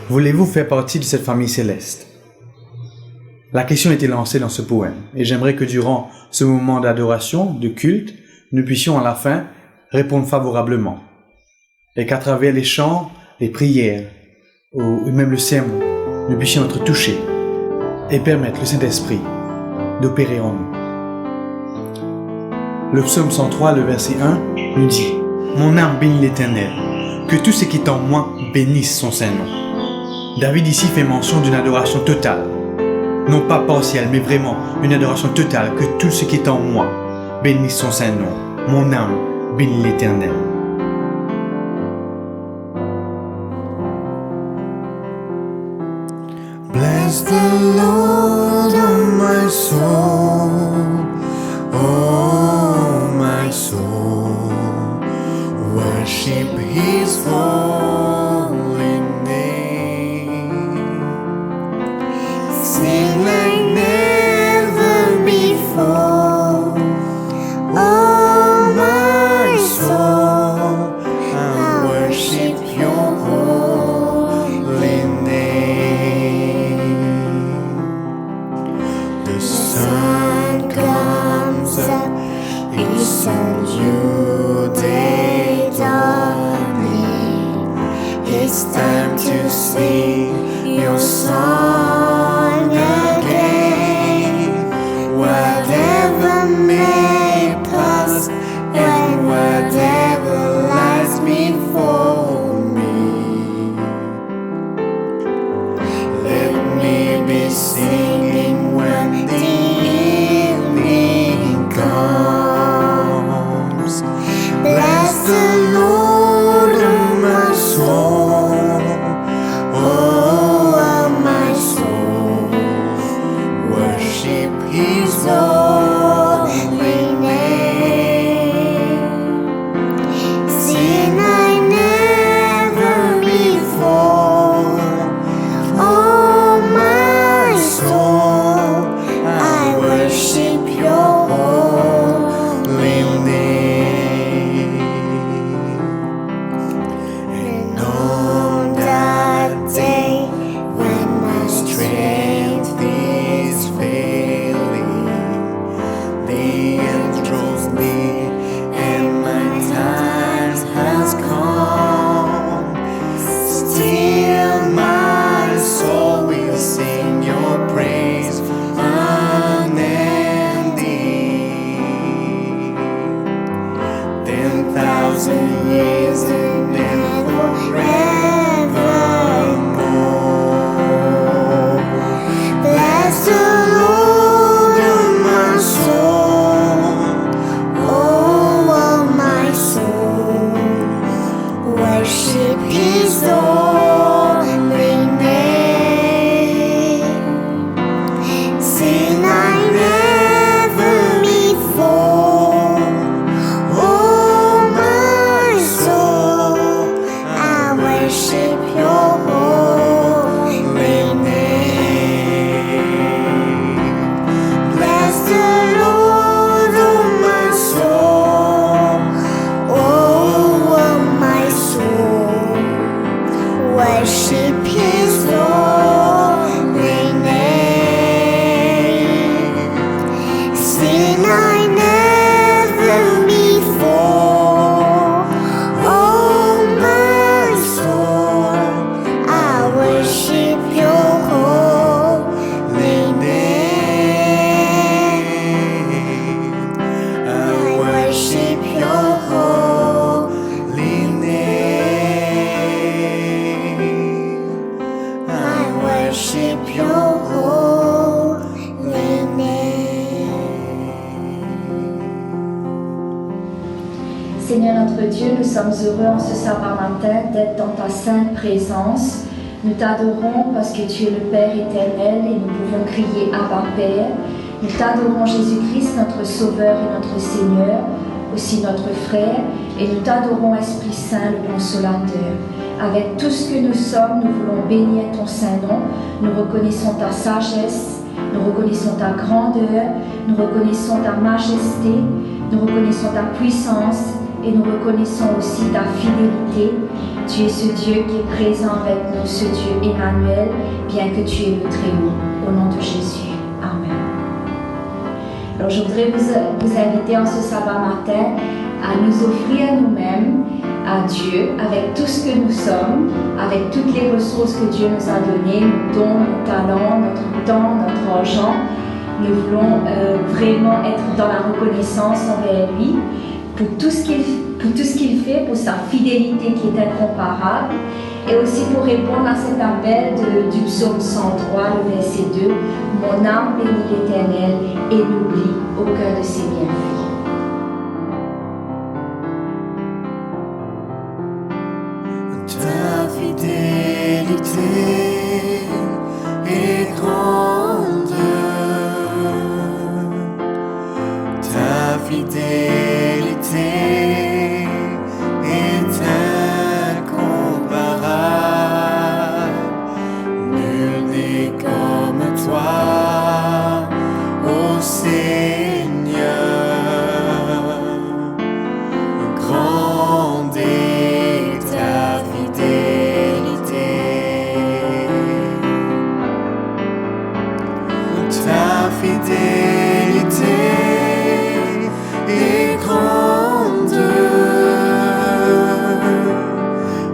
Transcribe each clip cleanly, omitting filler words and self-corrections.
Voulez-vous faire partie de cette famille céleste? La question était lancée dans ce poème, et j'aimerais que durant ce moment d'adoration, de culte, nous puissions à la fin répondre favorablement, et qu'à travers les chants, les prières, ou même le sermon, nous puissions être touchés et permettre le Saint-Esprit d'opérer en nous. Le psaume 103, le verset 1, nous dit « Mon âme bénit l'Éternel, que tout ce qui est en moi bénisse son saint nom. » David ici fait mention d'une adoration totale, non pas partielle, mais vraiment une adoration totale, que tout ce qui est en moi bénisse son saint nom. Mon âme bénit l'Éternel. Bless the Lord, oh my soul, oh my soul, worship His holy name. Sing like never before, oh my soul, I worship Your holy name. The sun comes up, it's a new day dawning. It's time to sing Your song again. Whatever may pass and whatever lies before me, let me be singing when the evening comes. Bless the Lord, oh my soul, oh my soul, worship His holy name. Sing like never before, oh my soul, I worship Your holy name. And on that day when my strength is failing, the end draws near and my time has come, still my soul will sing Your praise unending. 10,000 years and then forevermore. Bless the Lord, oh my soul, oh my soul, worship His holy name. Sing like never before, oh my soul, I worship Your holy name. Bless the Lord, oh my soul, oh my soul, worship His holy name. Sing like never before, oh my soul, I worship Your holy name. I worship Your holy name. I worship Your holy name. Seigneur notre Dieu, nous sommes heureux en ce sabbat matin d'être dans Ta sainte présence. Nous t'adorons parce que Tu es le Père éternel et nous pouvons crier Abba Père. Nous t'adorons Jésus-Christ, notre Sauveur et notre Seigneur, aussi notre frère, et nous t'adorons Esprit Saint, le Consolateur. Avec tout ce que nous sommes, nous voulons bénir Ton saint nom. Nous reconnaissons Ta sagesse, nous reconnaissons Ta grandeur, nous reconnaissons Ta majesté, nous reconnaissons Ta puissance et nous reconnaissons aussi Ta fidélité. Tu es ce Dieu qui est présent avec nous, ce Dieu Emmanuel, bien que tu es le Très-Haut. Au nom de Jésus. Amen. Alors je voudrais vous inviter en ce sabbat matin à nous offrir nous-mêmes à Dieu avec tout ce que nous sommes, avec toutes les ressources que Dieu nous a données, nos dons, nos talents, notre temps, notre argent. Nous voulons vraiment être dans la reconnaissance envers lui pour tout ce qu'il fait, pour sa fidélité qui est incomparable, et aussi pour répondre à cet appel du psaume 103, le verset 2, « Mon âme bénit l'Éternel et n'oublie aucun de ses bienfaits. » Ta fidélité est grande, ta fidélité est incomparable, nul n'est comme toi, ô Seigneur, grande est ta fidélité. Ta fidélité est grande,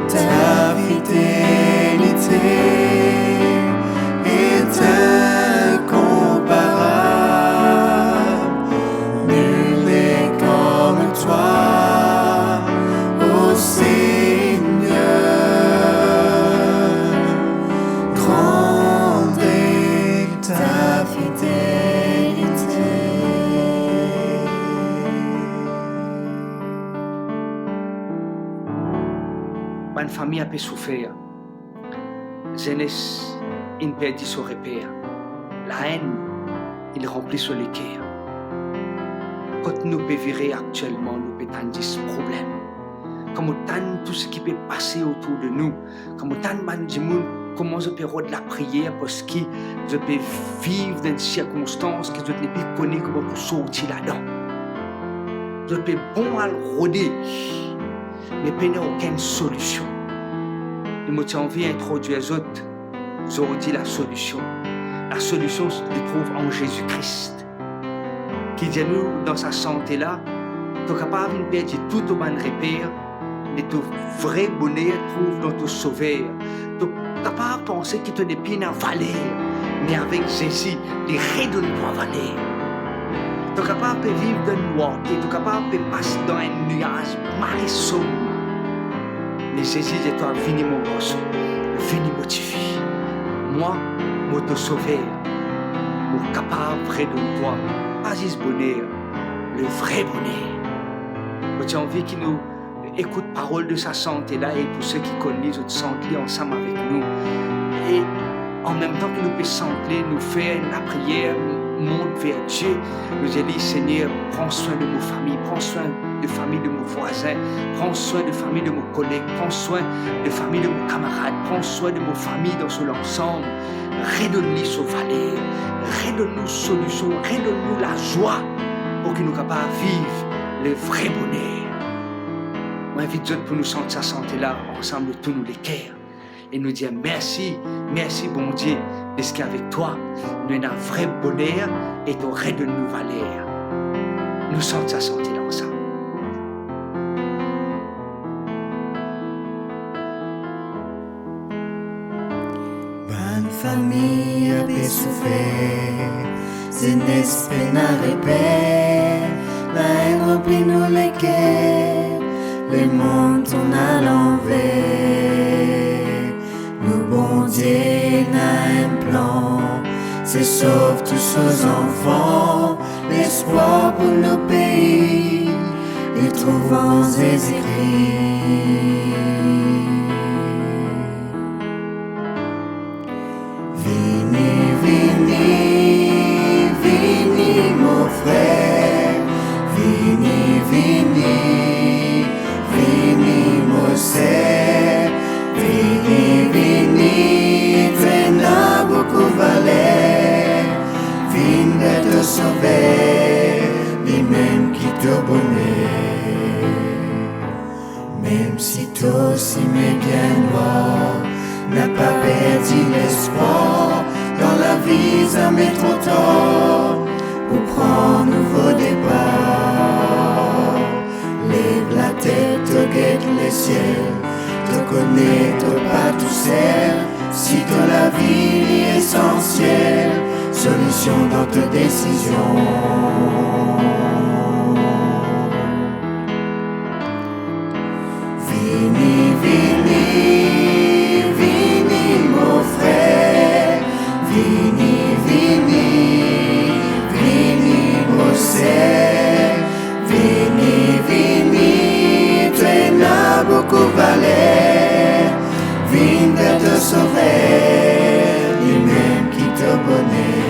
ta fidélité est incomparable, nul n'est comme toi, ô Seigneur, grande est ta fidélité. Une famille a pu souffrir. Jeunesse, il perdit son repère. La haine, il remplit son cœur. Quand nous pouvons vivre actuellement, nous pouvons tendre ce problème. Comme autant tout ce qui peut passer autour de nous, comme autant de monde, comment je peux rendre la prière parce que je peux vivre dans des circonstances que je ne peux pas connaître comment pour sortir là-dedans. Je peux bon à le rôder, mais je n'ai aucune solution. Nous m'ont envie d'introduire les autres. J'aurais dit la solution. La solution se trouve en Jésus-Christ. Qui dit nous, dans sa santé-là, tu es capable de perdre tout au bon repère, mais ton vrai bonheur trouve dans ton sauveur. Tu es capable de penser que tu n'es pas dans la valeur, mais avec Jésus, il redonne ta valeur. Tu es capable de vivre dans le noir, tu es capable de passer dans un nuage marée sombre. Mais Jésus dit toi, vini mon gosse, vini motivé. Moi, mon sauveur, mon capable près de toi, pas juste bonheur, le vrai bonheur. J'ai envie qu'ils nous écoutent parole de sa santé là et pour ceux qui connaissent, nous sentir ensemble avec nous. Et en même temps que nous puissions sentir, nous faire la prière, monte vers Dieu. Nous allons, Seigneur, prends soin de nos familles, prends soin de la famille de mon voisin, prends soin de la famille de mon collègue, prends soin de la famille de mon camarade, prends soin de mon famille dans son ensemble. Redonne-nous son valeur, redonne-nous solution, redonne-nous la joie pour que nous soyons capables de vivre le vrai bonheur. Moi, j'invite Dieu pour nous sentir sa santé là, ensemble, tous nous les cœurs. Et nous dire merci, merci bon Dieu, parce qu'avec toi, nous avons un vrai bonheur et tu redonnes-nous valeur. Nous sentons sa santé là ensemble. Bonne famille a bien souffert, jeunesse peine à répéter, la haine remplit nous les cœurs, le monde tourne à l'envers. Nous bon Dieu n'a un plan, c'est sauve tous nos enfants, l'espoir pour nos pays, les trouvant Jésus-Christ. Vini, vini, vini mon frère, vini, vini, vini mon sœur, vini, vini, t'en beaucoup valeur, vini te sauver, lui-même qui te bonheur, même si tu aussi mais bien loin, n'a pas perdu l'espoir. Dans la vie, ça met trop tard pour prendre un nouveau départ. Lève la tête, regarde le ciel, te connais, te pas tout seul. Si dans la vie est essentielle, solution dans tes décisions. Vini, vini, vini, mon frère. Vini, vini, vini, mon sœur. Vini, vini, tu n'as beaucoup valé. Vini vers te sauver, lui-même qui te bonnet.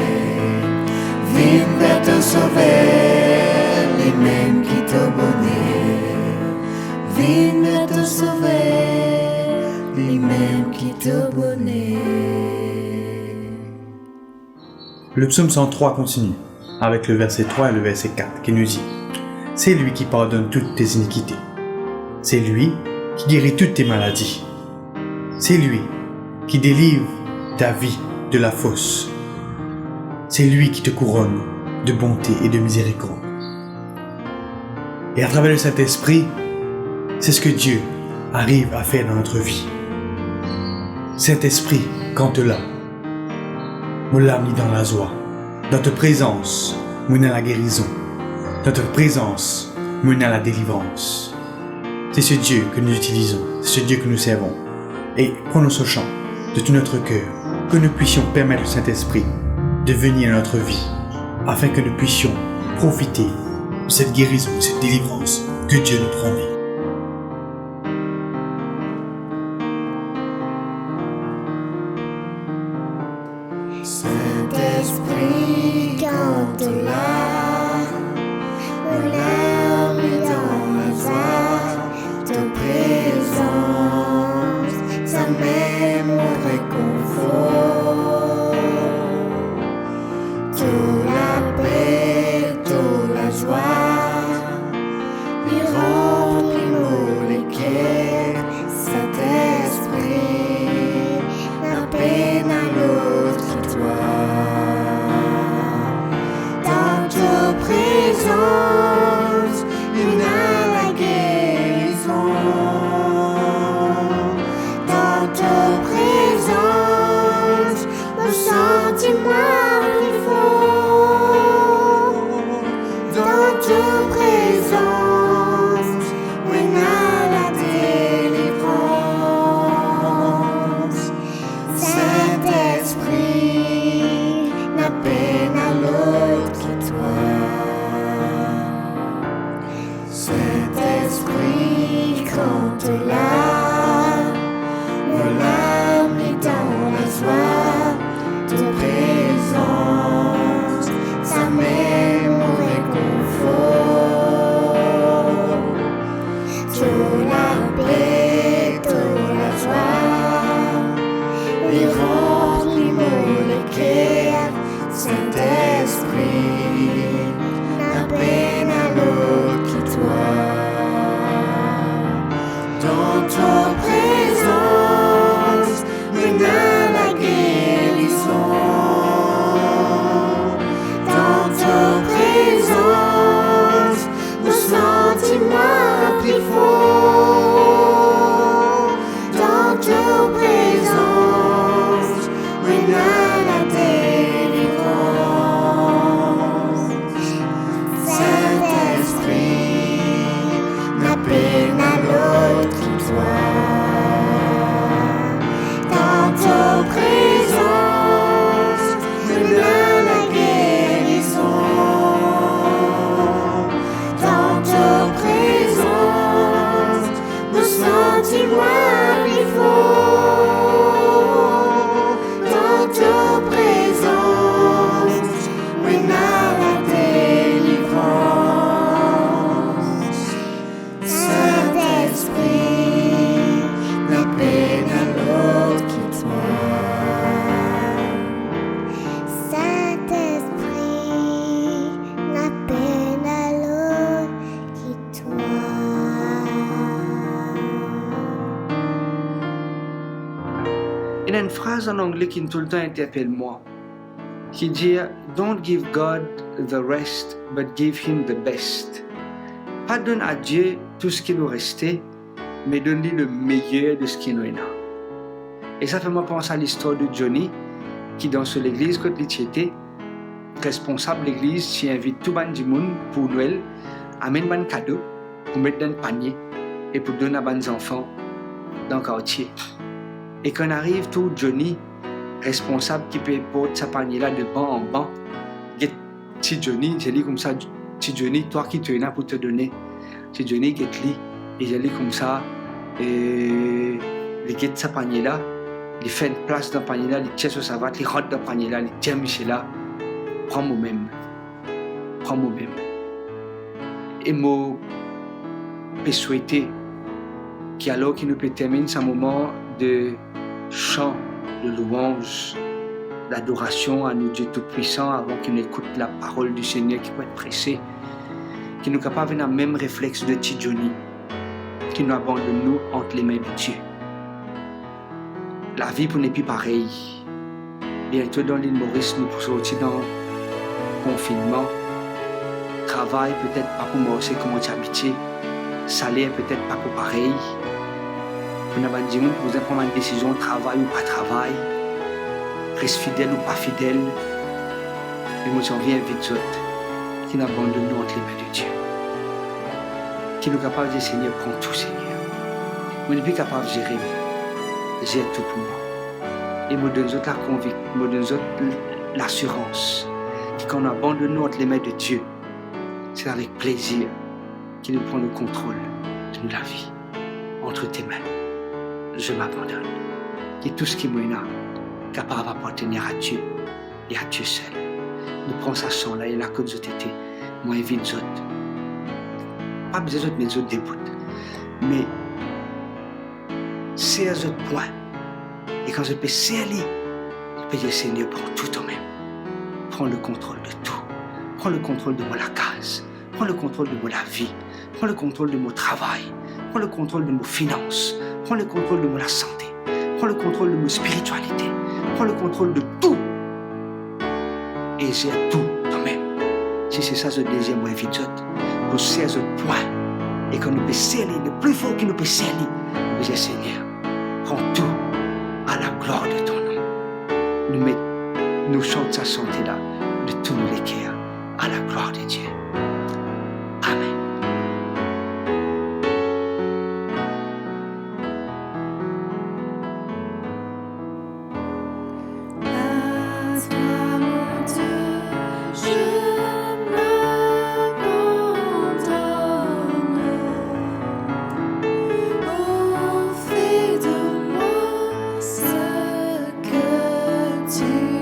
Vini vers te sauver, lui-même qui te bonnet. Vini vers te sauver, lui-même qui te bonnet. Le psaume 103 continue avec le verset 3 et le verset 4 qui nous dit: c'est lui qui pardonne toutes tes iniquités. C'est lui qui guérit toutes tes maladies. C'est lui qui délivre ta vie de la fosse. C'est lui qui te couronne de bonté et de miséricorde. Et à travers le Saint-Esprit, c'est ce que Dieu arrive à faire dans notre vie. Saint-Esprit, quand tu es là, me l'a mis dans la joie. Dans ta présence, me dans la guérison. Dans ta présence, me dans la délivrance. C'est ce Dieu que nous utilisons, c'est ce Dieu que nous servons. Et prenons ce chant de tout notre cœur, que nous puissions permettre au Saint-Esprit de venir dans notre vie, afin que nous puissions profiter de cette guérison, de cette délivrance que Dieu nous promet. Saint-Esprit, quand tu l'as, on l'a mis dans la joie, ta présence, ça m'aime mon réconfort. Toute la paix, toute la joie, lui remplis-moi les cœurs. Saint-Esprit, la peine à l'autre que toi. Dans ta présence, il y a la guérison. Dans ta présence, me sentiment plus fort. Dans ta présence, il y a la délivrance. Saint-Esprit, la peine à l'autre que toi. Saint-Esprit, quand tu l'as, me l'a mis dans la joie, ta présence, ça m'aime mon réconfort. Toute la paix, toute la joie, lui remplis-moi le cœur. Saint-Esprit, la peine à l'autre que toi. Dans ta présence, il y a la guérison. Dans ta présence, me sentiment plus fort. Dans ta présence, il y a la délivrance. Saint-Esprit, la peine à l'autre que toi. Dans ta présence, il y a la guérison. Dans ta présence, me sentiment plus fort. Dans ta phrase en anglais qui tout le temps interpelle moi, qui dit Don't give God the rest, but give him the best. Pas donne à Dieu tout ce qui nous restait, mais donne-lui le meilleur de ce qui nous est là. Et ça fait moi penser à l'histoire de Johnny, qui dans l'église, quand il était responsable de l'église, qui invite tout le monde pour Noël, amène un cadeau, pour mettre dans le panier et pour donner à des enfants dans le quartier. Et quand arrive tout Johnny, responsable qui peut porter sa panier là de banc en banc, petit Johnny, j'ai dit comme ça, petit Johnny, toi qui tu es là pour te donner, petit Johnny qui est là, et j'ai dit comme ça, et il guette sa panier là, il fait une place dans le panier là, il tient sur sa vatte, il rentre dans le panier là, il tient Michel là, prends moi-même. Et moi, je souhaiter qu'alors qu'il nous peut terminer ce moment de chant, de louange, d'adoration à nous Dieu Tout-Puissant avant qu'il écoute la parole du Seigneur qui peut être pressée, qu'il nous capable d'avoir le même réflexe de petit Johnny, qui nous abandonne nous entre les mains de Dieu. La vie pour n'est plus pareille. Bientôt dans l'île Maurice, nous pour sortir dans le confinement. Travail peut-être pas pour moi, c'est comment tu habites. Salaire peut-être pas pour pareil. Pour nous dire, vous avez prendre une décision, travail ou pas travail. Reste fidèle ou pas fidèle. L'émotion vient vite autres qui nous abandonne nous entre les mains de Dieu. Qui nous capable de dire, Seigneur, prends tout, Seigneur. Moi, je ne suis pas capable de gérer. J'ai tout pour moi. Et me donne la conviction, me donne l'assurance que quand on abandonne nous entre les mains de Dieu, c'est avec plaisir qu'il nous prend le contrôle de la vie. Entre tes mains, je m'abandonne. Et tout ce qui m'est là, capable d'appartenir à Dieu et à Dieu seul. Nous prenons sa sang là et la côte de tété. Moi, évite les autres. Pas besoin d'autres, mais les autres déboutent. Mais c'est à autres points. Et quand je peux serrer, je peux dire Seigneur, prends tout en même. Prends le contrôle de tout. Prends le contrôle de la case. Prends le contrôle de la vie. Prends le contrôle de mon travail. Prends le contrôle de nos finances. Prends le contrôle de la santé. Prends le contrôle de ma spiritualité. Prends le contrôle de tout. Et j'ai tout toi-même. Si c'est ça ce désir, moi, vite, pour serrer ce point. Et quand nous peut serrer, le plus fort qu'il nous peut serrer, nous peut dire Seigneur, prends tout à la gloire de ton nom. Nous chantons sa santé là, de tous nos cœurs, à la gloire de Dieu. Amen. Fais de moi ce que tu